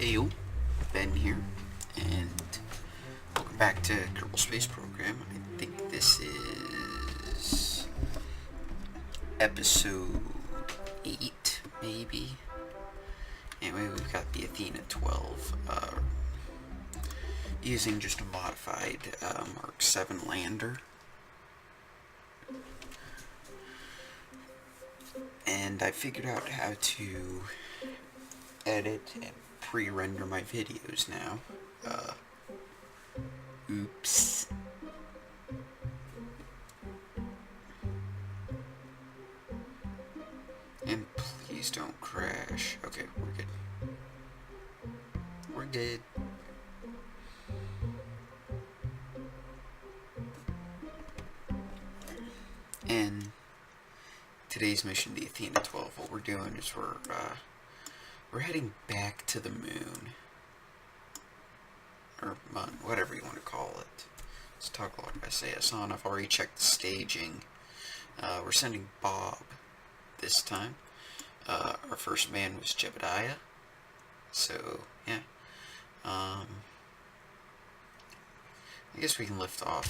Ayo, Ben here, and welcome back to Kerbal Space Program. I think this is episode 8, maybe. Anyway, we've got the Athena XII, using just a modified Mark VII lander. And I figured out how to edit and pre-render my videos now. Oops. And please don't crash. Okay, we're good. We're good. And today's mission, the Athena XII, what we're doing is we're heading back to the moon. Or Mun, whatever you want to call it. Let's talk about SAS on. I've already checked the staging. We're sending Bob this time. Our first man was Jebediah. So, yeah. I guess we can lift off.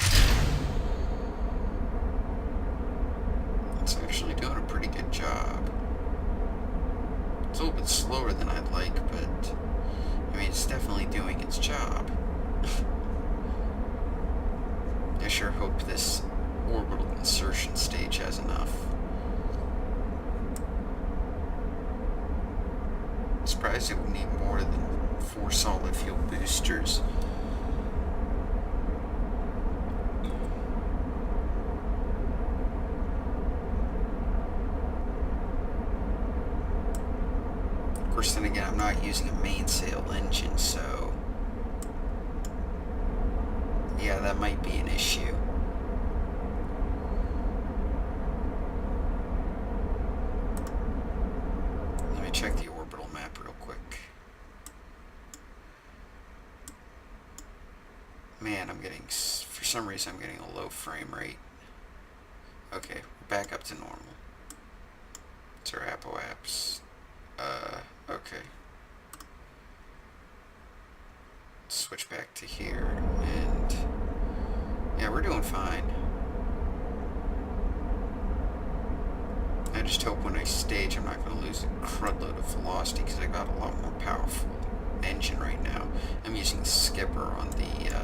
It's actually doing a pretty good job. It's a little bit slower than I'd like, but I mean, it's definitely doing its job. I sure hope this orbital insertion stage has enough. I'm surprised it would need more than 4 solid fuel boosters. Of course, then again, I'm not using a mainsail engine, so yeah, that might be an issue. Let me check the orbital map real quick. Man, for some reason I'm getting a low frame rate. Okay, we're back up to normal. It's our apoaps. Okay. Switch back to here, and yeah, we're doing fine. I just hope when I stage I'm not going to lose a crud load of velocity, because I got a lot more powerful engine right now. I'm using the skipper on the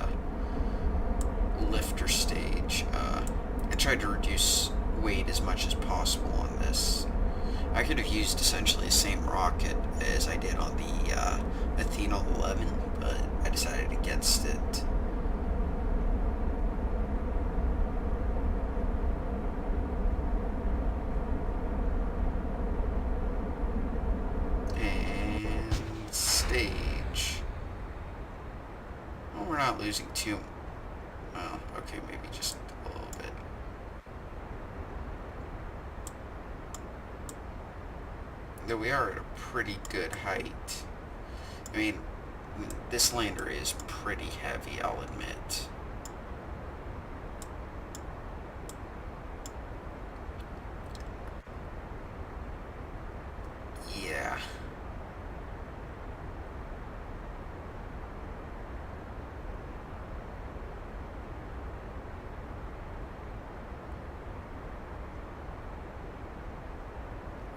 lifter stage. I tried to reduce weight as much as possible on this. I could have used essentially the same rocket as I did on the Athena XI, but I decided against it. And stage. Well, we're not losing too. Well, okay, maybe just a little bit. Though we are at a pretty good height. I mean, this lander is pretty heavy, I'll admit. Yeah.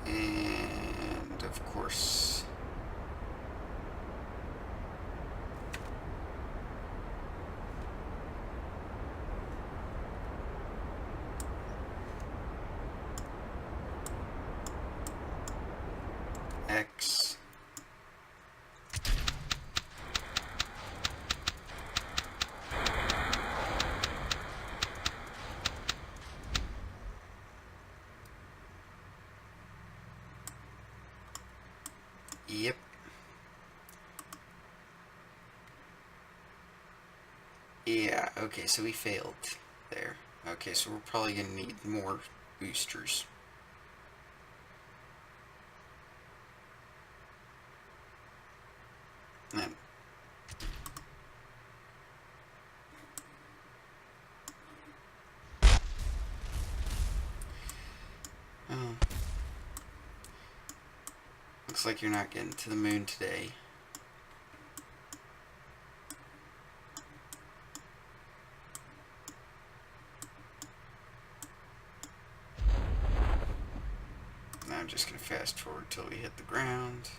And of course, X. Yep. Yeah, okay, so we failed there. Okay, so we're probably going to need more boosters. And looks like you're not getting to the moon today. I'm just going to fast forward till we hit the ground.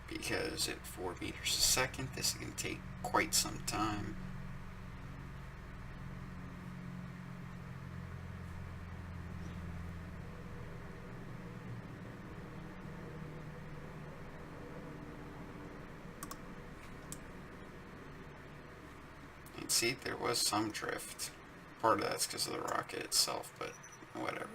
Because at 4 meters a second, this is going to take quite some time. And see, there was some drift. Part of that's because of the rocket itself, but whatever.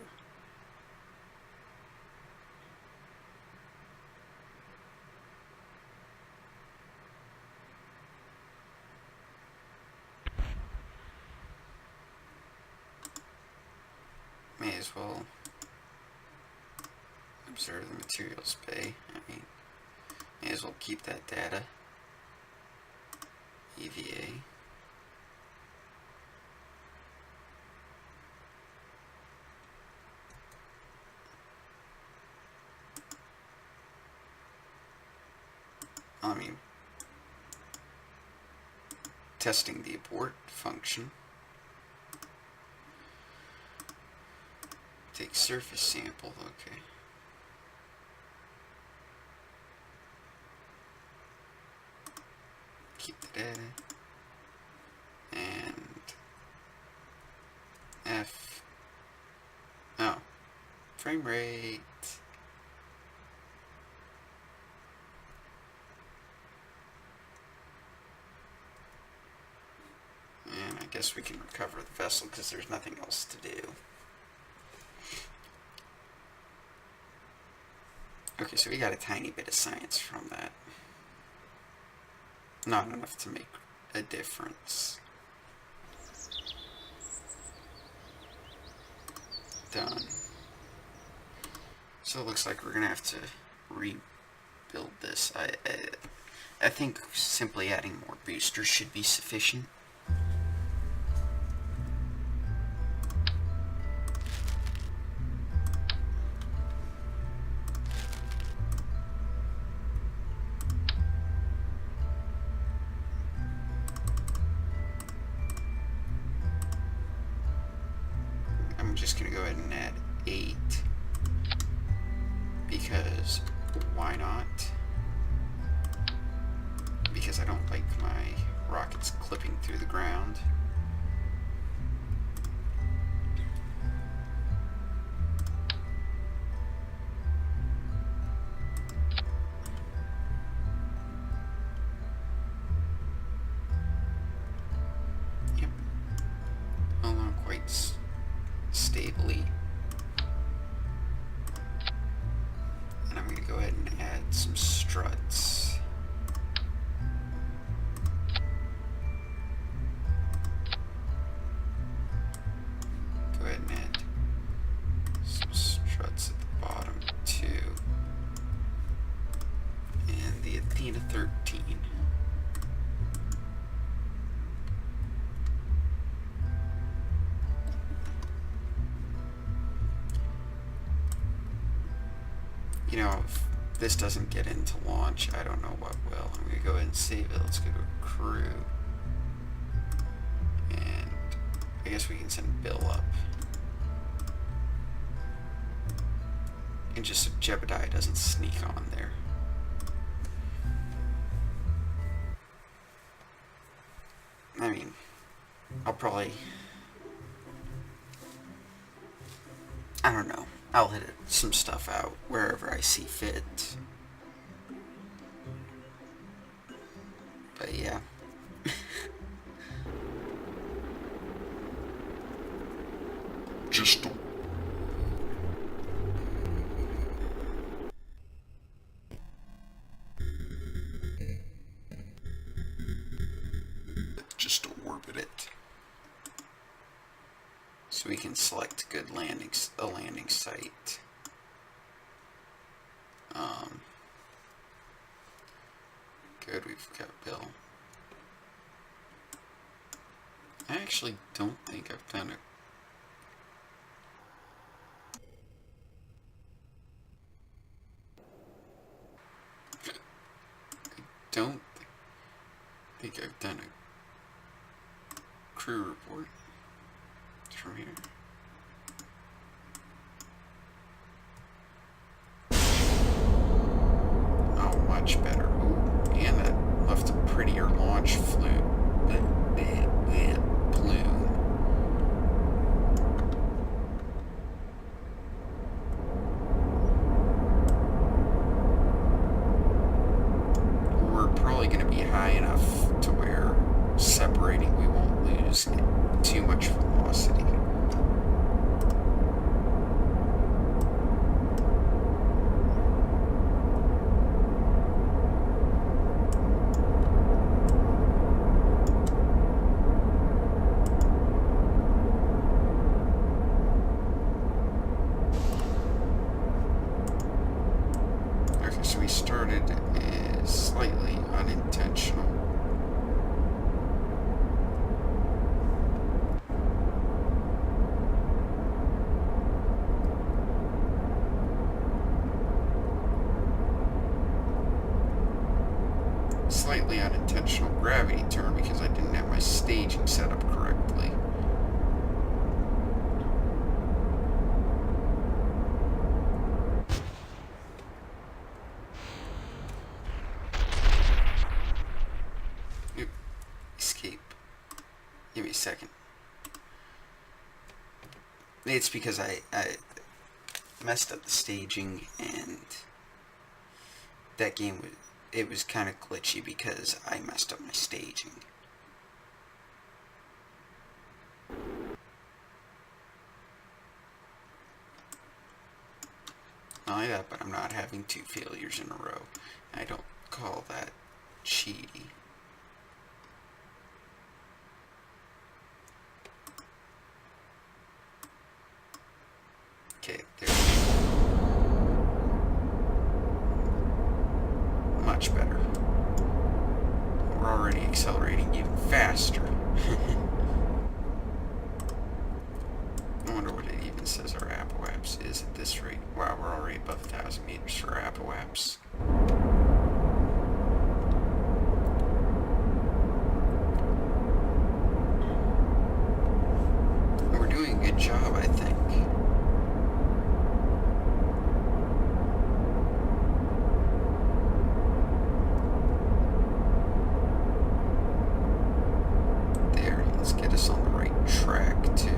May as well observe the materials bay. I mean, may as well keep that data. EVA. I mean, testing the abort function. Take surface sample, okay. Keep the data. And F. Oh. Frame rate. And I guess we can recover the vessel because there's nothing else to do. Okay, so we got a tiny bit of science from that. Not enough to make a difference. Done. So it looks like we're gonna have to rebuild this. I think simply adding more boosters should be sufficient. I'm just going to go ahead and add 8 because why not? Because I don't like my rockets clipping through the ground. Yep. Hold on quite stably. And I'm going to go ahead and add some struts. Go ahead and add some struts at the bottom too. And the Athena XIII. You know, if this doesn't get into launch, I don't know what will. I'm going to go ahead and save it. Let's go to crew. And I guess we can send Bill up. And just so Jebediah doesn't sneak on there. I mean, I'll probably... I don't know. I'll hit some stuff out wherever I see fit. But yeah. Just orbit it. So we can select a landing site. Good, we've got Bill. I actually don't think I've done I don't think I've done crew report from here. Oh, much better. Ooh, and that left a prettier launch plume. We're probably going to be high enough to where separating we won't lose too much velocity. Okay, so we started as slightly unintentional. Slightly unintentional gravity turn because I didn't have my staging set up correctly. Oop. Escape. Give me a second. It's because I messed up the staging, and that game was kind of glitchy because I messed up my staging. Not only that, but I'm not having 2 failures in a row. I don't call that cheaty. Okay, there. Much better. We're already accelerating even faster. I wonder what it even says our apoapse is at this rate. Wow, we're already above 1,000 meters for our apoapse. We're doing a good job, I think. Get us on the right track too.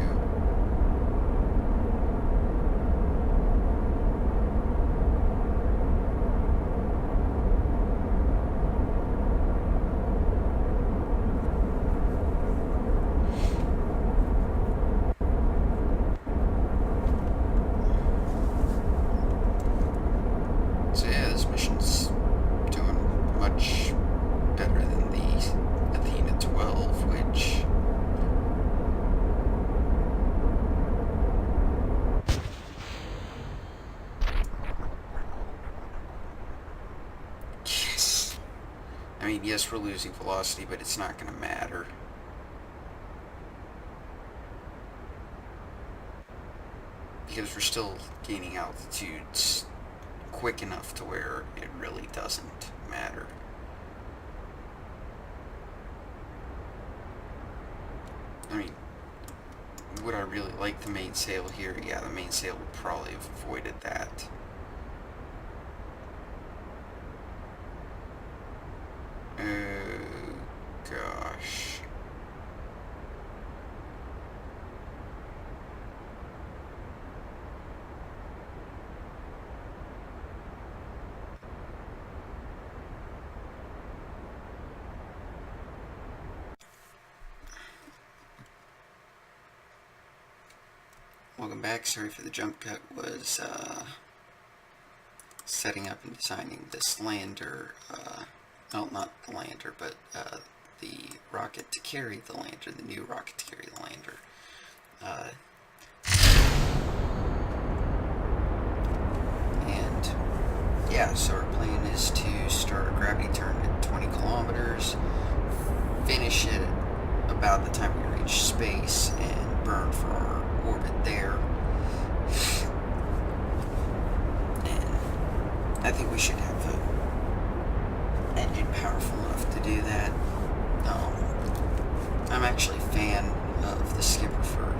So yeah, this mission's doing much better than the Athena XII, which I mean, yes, we're losing velocity, but it's not going to matter. Because we're still gaining altitudes quick enough to where it really doesn't matter. I mean, would I really like the mainsail here? Yeah, the mainsail would probably have avoided that. Oh, gosh. Welcome back. Sorry for the jump cut. Was setting up and designing this lander. Well, not the lander, but the rocket to carry the lander, the new rocket to carry the lander. And yeah, so our plan is to start a gravity turn at 20 kilometers, finish it about the time we reach space, and burn for our orbit there. And I think we should have the engine powerful enough to do that. I'm actually a fan the skipper for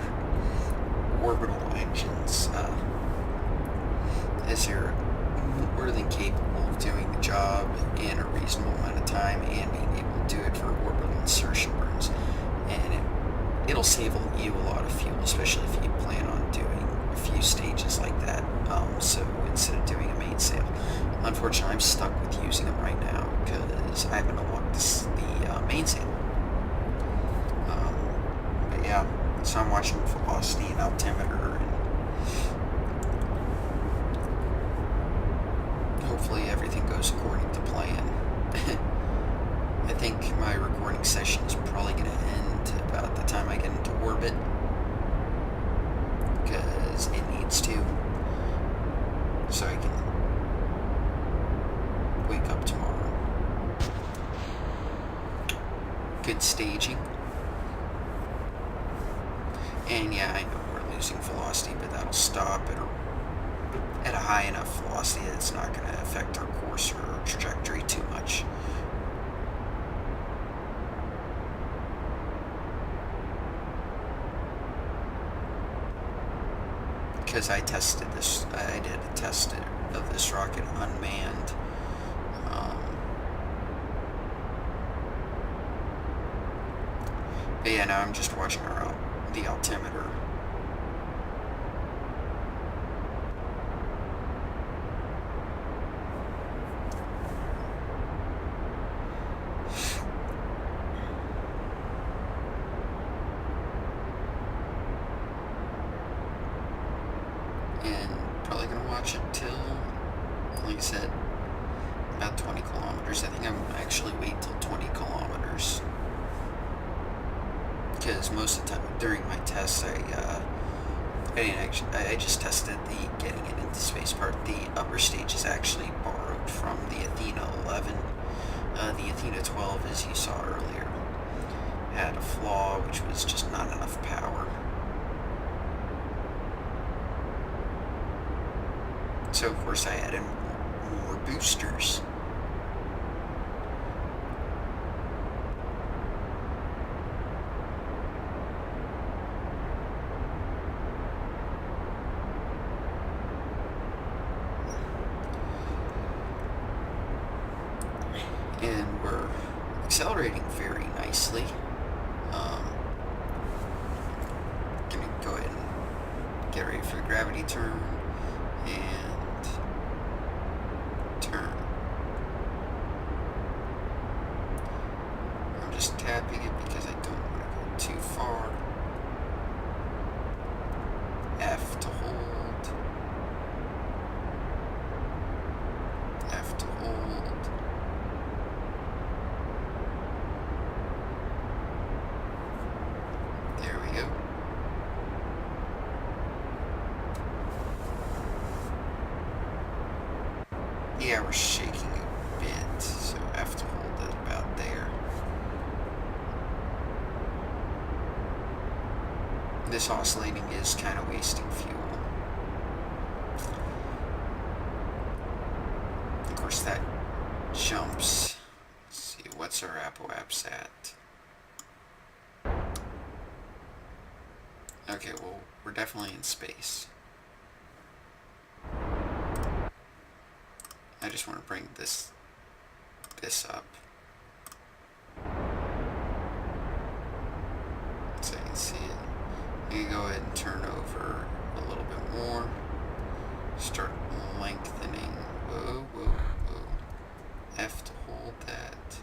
orbital engines, as they're more than capable of doing the job in a reasonable amount of time and being able to do it for orbital insertion burns. And it'll save you a lot of fuel, especially if you plan on doing a few stages like that. So instead of doing a mainsail, unfortunately, I'm stuck with using them right now because I haven't unlocked the mainsail. But yeah, so I'm watching velocity and altimeter, and hopefully everything goes according to plan. I think my recording session is probably going to end about the time I get into orbit, because it needs to, so I can wake up tomorrow. Good staging. And yeah, I know we're losing velocity, but that'll stop at a high enough velocity that it's not going to affect our course or trajectory too much. Because I did a test of this rocket unmanned. But yeah, now I'm just watching the altimeter. And probably gonna watch it till, like I said, about 20 kilometers. I think I'm actually wait till 20 kilometers. Because most of the time during my tests, I just tested the getting it into space part. The upper stage is actually borrowed from the Athena XI. The Athena XII, as you saw earlier, had a flaw, which was just not enough power. So of course I added more boosters. And we're accelerating very nicely. Gonna go ahead and get ready for the gravity turn and turn. I'm just tapping it because I don't want to go too far. F to hold. F to hold. There we go. Yeah, we're shaking a bit, so I have to hold it about there. This oscillating is kind of wasting fuel. Of course, that jumps. Let's see, what's our apoapse at? Okay, well, we're definitely in space. I just want to bring this up so you can see it. You can go ahead and turn over a little bit more. Start lengthening. Whoa, whoa, whoa. F to hold that.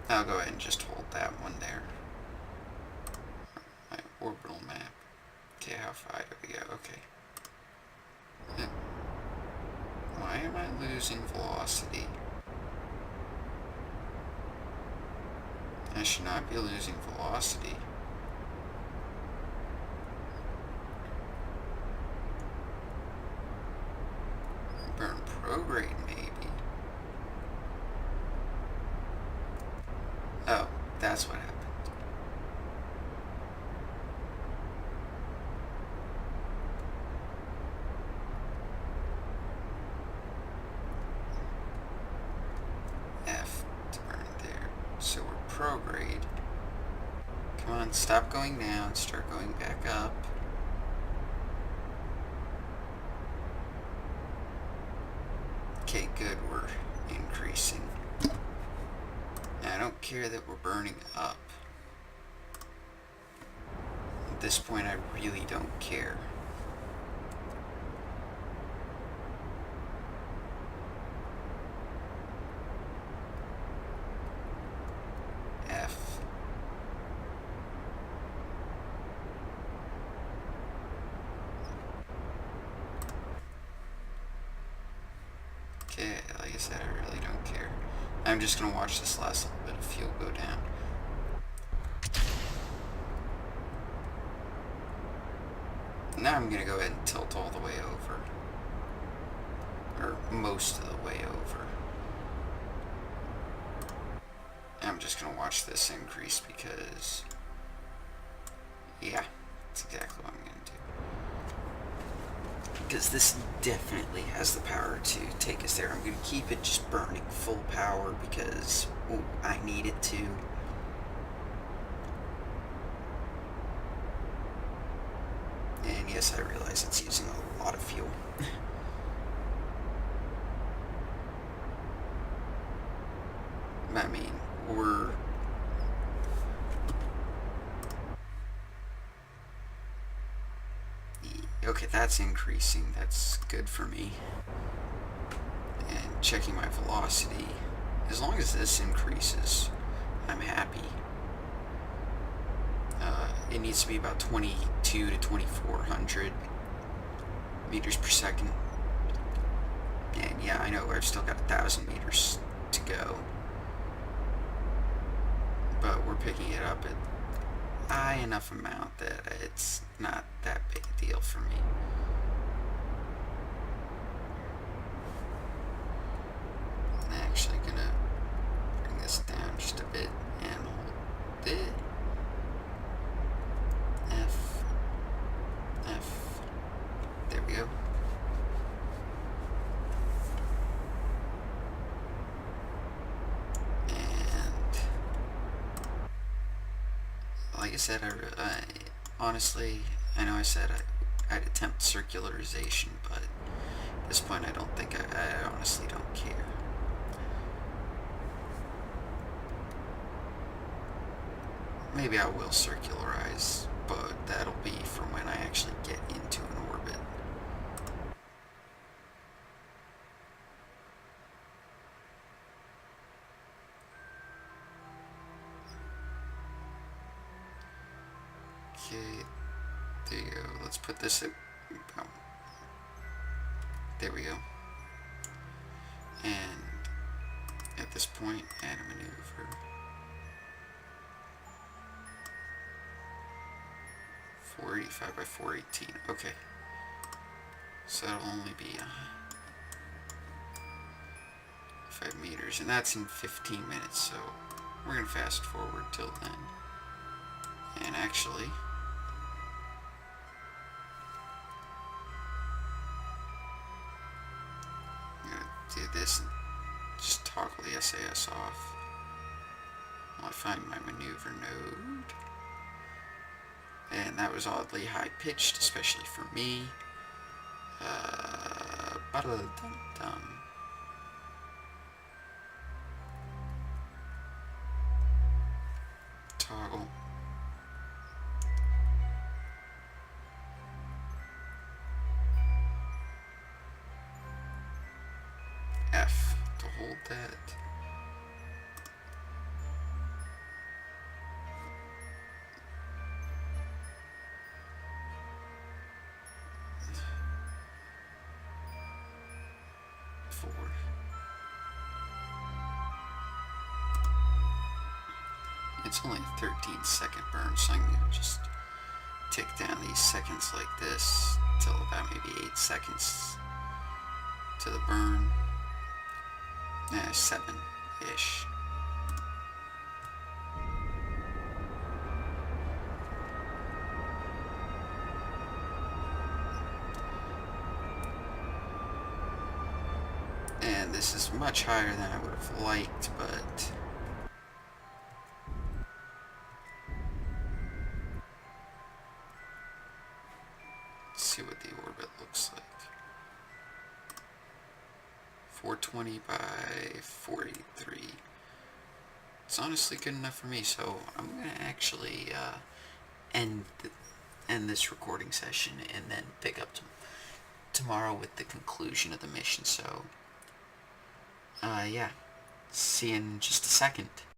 I'll go ahead and just hold that one there. My orbital map. Okay, how far do we go? Okay. Why am I losing velocity? I should not be losing velocity. Burn prograde, maybe. Oh, that's what happened. F to burn. prograde. Come on, stop going down, start going back up. Okay, good, we're increasing. And I don't care that we're burning up. At this point, I really don't care. F. Okay, like I said, I really don't care. I'm just gonna watch this last little bit of fuel go down. Now I'm gonna go ahead and tilt all the way over. Or most of the way over. I'm just gonna watch this increase because, yeah, that's exactly what I'm gonna do. Because this definitely has the power to take us there. I'm gonna keep it just burning full power because I need it to. And yes, I realize it's using a lot of fuel. I mean, we're... Okay, that's increasing. That's good for me. And checking my velocity. As long as this increases, I'm happy. It needs to be about 22 to 2400 meters per second. And yeah, I know I've still got 1,000 meters to go. But we're picking it up at high enough amount that it's not that big a deal for me. I'm actually gonna bring this down just a bit and hold it. F. There we go. Like I said, I honestly, I know I said I'd attempt circularization, but at this point I don't think I honestly don't care. Maybe I will circularize, but that'll be from when I actually get into an orbit. Okay, there you go. Let's put this at, there we go. And at this point, add a maneuver. 485 by 418. Okay. So that'll only be 5 meters, and that's in 15 minutes, so we're going to fast forward till then. And actually, I'm going to do this and just toggle the SAS off while I find my maneuver node. And that was oddly high-pitched, especially for me. Toggle. F to hold that. It's only a 13-second burn, so I'm going to just tick down these seconds like this till about maybe 8 seconds to the burn. 7-ish. And this is much higher than I would have liked, but see what the orbit looks like. 420 by 43. It's honestly good enough for me, so I'm going to actually end this recording session and then pick up tomorrow with the conclusion of the mission. So, yeah. See you in just a second.